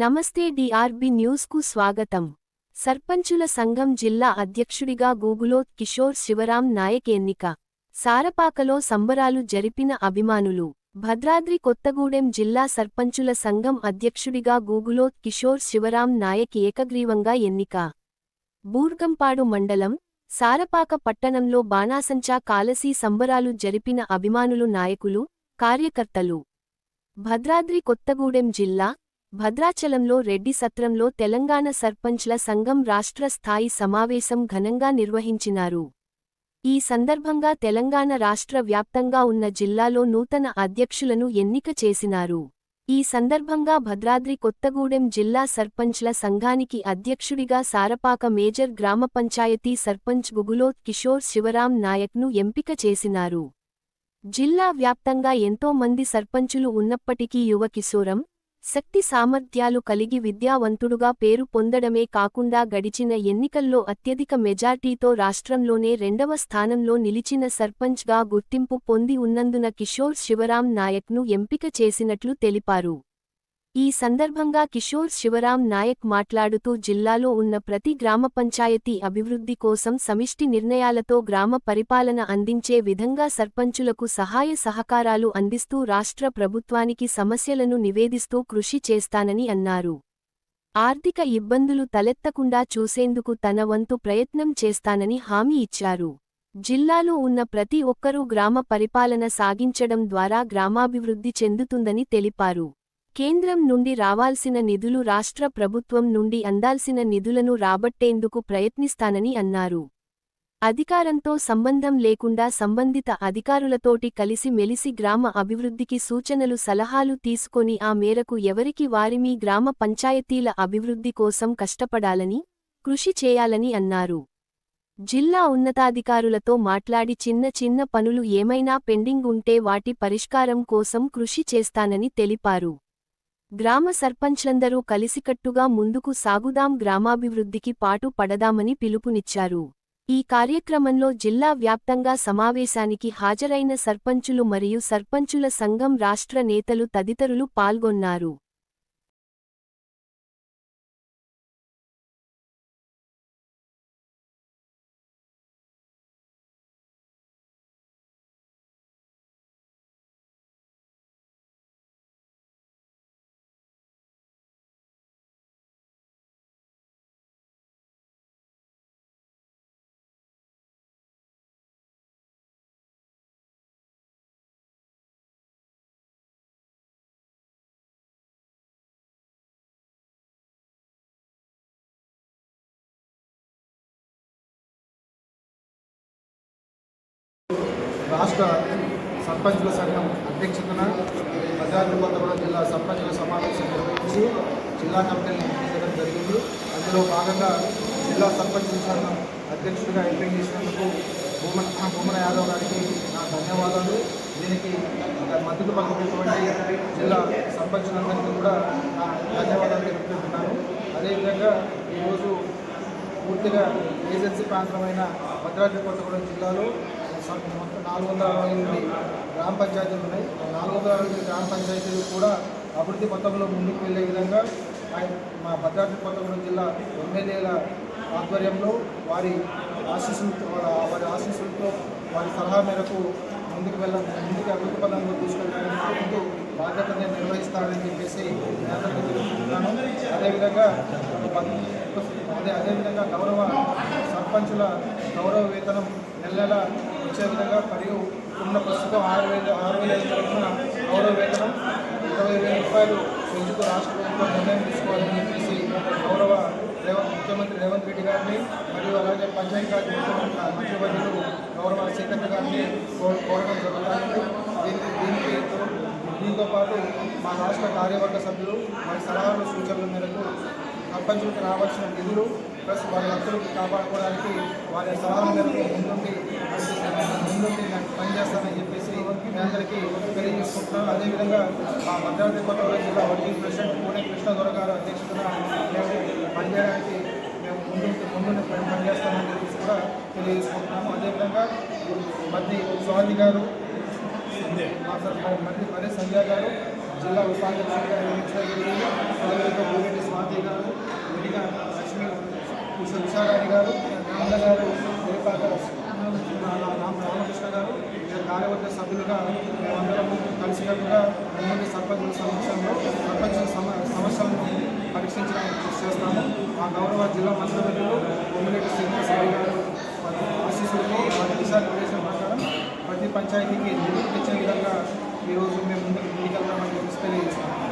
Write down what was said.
నమస్తే డిఆర్బి న్యూస్కు స్వాగతం. సర్పంచుల సంఘం జిల్లా అధ్యక్షుడిగా గూగులోత్ కిషోర్ శివరాం నాయక్ ఎన్నిక. సారపాకలో సంబరాలు జరిపిన అభిమానులు. భద్రాద్రి కొత్తగూడెం జిల్లా సర్పంచుల సంఘం అధ్యక్షుడిగా గూగులోత్ కిషోర్ శివరాం నాయక్ ఏకగ్రీవంగా ఎన్నిక. బూర్గంపాడు మండలం, సారపాక పట్టణంలో బాణాసంచా కాలసీ సంబరాలు జరిపిన అభిమానులు, నాయకులు, కార్యకర్తలు. భద్రాద్రి కొత్తగూడెం జిల్లా భద్రాచలంలో రెడ్డి సత్రంలో తెలంగాణ సర్పంచ్ల సంఘం రాష్ట్ర స్థాయి సమావేశం ఘనంగా నిర్వహించినారు. ఈ సందర్భంగా తెలంగాణ రాష్ట్ర వ్యాప్తంగా ఉన్న జిల్లాలో నూతన అధ్యక్షులను ఎన్నిక చేసినారు. ఈ సందర్భంగా భద్రాద్రి కొత్తగూడెం జిల్లా సర్పంచ్ల సంఘానికి అధ్యక్షుడిగా సారపాక మేజర్ గ్రామ పంచాయతీ సర్పంచ్ గూగులోత్ కిషోర్ శివరాం నాయక్ను ఎంపిక చేసినారు. జిల్లా వ్యాప్తంగా ఎంతో మంది సర్పంచులు ఉన్నప్పటికీ యువ కిశోరం, శక్తి సామర్థ్యాలు కలిగి విద్యావంతుడుగా పేరు పొందడమే కాకుండా గడిచిన ఎన్నికల్లో అత్యధిక మెజార్టీతో రాష్ట్రంలోనే రెండవ స్థానంలో నిలిచిన సర్పంచ్గా గుర్తింపు పొంది ఉన్నందున కిషోర్ శివరాం నాయక్ను ఎంపిక చేసినట్లు తెలిపారు. ఈ సందర్భంగా కిషోర్ శివరాం నాయక్ మాట్లాడుతూ జిల్లాలో ఉన్న ప్రతి గ్రామ పంచాయతీ అభివృద్ధి కోసం సమిష్టి నిర్ణయాలతో గ్రామ పరిపాలన అందించే విధంగా సర్పంచులకు సహాయ సహకారాలు అందిస్తూ రాష్ట్ర ప్రభుత్వానికి సమస్యలను నివేదిస్తూ కృషి చేస్తానని అన్నారు. ఆర్థిక ఇబ్బందులు తలెత్తకుండా చూసేందుకు తన వంతు ప్రయత్నం చేస్తానని హామీ ఇచ్చారు. జిల్లాలో ఉన్న ప్రతి ఒక్కరూ గ్రామ పరిపాలన సాగించడం ద్వారా గ్రామాభివృద్ధి చెందుతుందని తెలిపారు. కేంద్రం నుండి రావాల్సిన నిధులు రాష్ట్ర ప్రభుత్వం నుండి అందాల్సిన నిధులను రాబట్టేందుకు ప్రయత్నిస్తానని అన్నారు. అధికారంతో సంబంధం లేకుండా సంబంధిత అధికారులతోటి కలిసి మెలిసి గ్రామ అభివృద్ధికి సూచనలు సలహాలు తీసుకొని ఆ మేరకు ఎవరికి వారిమీ గ్రామ పంచాయతీల అభివృద్ధి కోసం కష్టపడాలని, కృషి చేయాలని అన్నారు. జిల్లా ఉన్నతాధికారులతో మాట్లాడి చిన్న చిన్న పనులు ఏమైనా పెండింగ్ ఉంటే వాటి పరిష్కారం కోసం కృషి చేస్తానని తెలిపారు. గ్రామ సర్పంచ్లందరూ కలిసికట్టుగా ముందుకు సాగుదాం, గ్రామాభివృద్ధికి పాటు పడదామని పిలుపునిచ్చారు. ఈ కార్యక్రమంలో జిల్లా వ్యాప్తంగా సమావేశానికి హాజరైన సర్పంచులు మరియు సర్పంచుల సంఘం రాష్ట్ర నేతలు తదితరులు పాల్గొన్నారు. రాష్ట్ర సర్పంచుల సంఘం అధ్యక్షతన భద్రాద్రి కొత్తగూడెం జిల్లా సర్పంచుల సమావేశం నిర్వహించి జిల్లా కమిటీని ఎన్నికడం జరిగింది. అందులో భాగంగా జిల్లా సర్పంచుల సంఘం అధ్యక్షుడిగా ఎంపిక చేసినందుకు భూమన యాదవ్ గారికి నా ధన్యవాదాలు. దీనికి మద్దతు పలికినటువంటి జిల్లా సర్పంచులందరికీ కూడా నా ధన్యవాదాలు తెలుపుతున్నాను. అదేవిధంగా ఈరోజు పూర్తిగా ఏజెన్సీ ప్రాంతమైన భద్రాద్రి కొత్తగూడెం జిల్లాలో మొత్తం 468 గ్రామ పంచాయతీలు ఉన్నాయి. 468 గ్రామ పంచాయతీలు కూడా అభివృద్ధి పథంలో ముందుకు వెళ్లే విధంగా మా భద్రాద్రి కొత్తగూడెం జిల్లా ఎమ్మెల్యేల ఆధ్వర్యంలో వారి ఆశీస్సులతో వారి సలహా మేరకు ముందుకు అభివృద్ధి పథంలో తీసుకెళ్ళడానికి బాధ్యతని నిర్వహిస్తారని చెప్పేసి నేను తెలుసుకుంటున్నాను. అదేవిధంగా గౌరవ సర్పంచుల గౌరవ వేతనం నెల వచ్చే విధంగా మరియు ఉన్న ప్రస్తుతం 6,000 తరఫున గౌరవ వేతనం 20,000 రూపాయలు పెంచుతూ రాష్ట్ర ప్రభుత్వం నిర్ణయం తీసుకోవాలని చెప్పేసి గౌరవ ముఖ్యమంత్రి రేవంత్ రెడ్డి గారిని మరియు అలాగే పంచాయతీరాజ్ మంత్రివర్యులు గౌరవ సీతక్క గారిని కోరడం జరుగుతుంది. దీంతో పాటు మా రాష్ట్ర కార్యవర్గ సభ్యులు వారి సలహాలు సూచనల మేరకు సర్పంచులకు రావాల్సిన నిధులు ప్లస్ వారి హక్కులను కాపాడుకోవడానికి వారి సలహాల మేరకు ముందుండి పనిచేస్తానని చెప్పేసి మీ అందరికీ తెలియజేసుకుంటున్నాను. అదేవిధంగా మా భద్రాద్రి కొత్తగూడెం జిల్లా వర్కింగ్ ప్రెసిడెంట్ పూణే కృష్ణదొర గారు అధ్యక్షతన మేము పనిచేయడానికి ముందు పనిచేస్తామని చెప్పేసి కూడా తెలియజేసుకుంటున్నాము. అదేవిధంగా మధ్య స్వాతి గారు, మధ్య సంధ్య గారు జిల్లా ఉపాధ్యక్షుడిగా నియమించడం జరిగింది. ఉషారాణి గారు, నంద గారు, రేపాక రామకృష్ణ గారు, కార్యవర్గ సభ్యులుగా మేమందరం కలిసికట్టుగా ముందు సర్పంచుల సమక్షంలో సమస్యలను పరీక్షించడానికి కృషి చేస్తాము. మా గౌరవ జిల్లా మంత్రివర్యులు కొమ్మిరెడ్డి శ్రీనివాస్ రెడ్డి గారు ఆశీస్సులతో వారి దిశానిర్దేశం ప్రకారం ప్రతి పంచాయతీకి నిధులు తెచ్చే విధంగా ఈరోజు మేము ముందుకు తెలియజేస్తాం.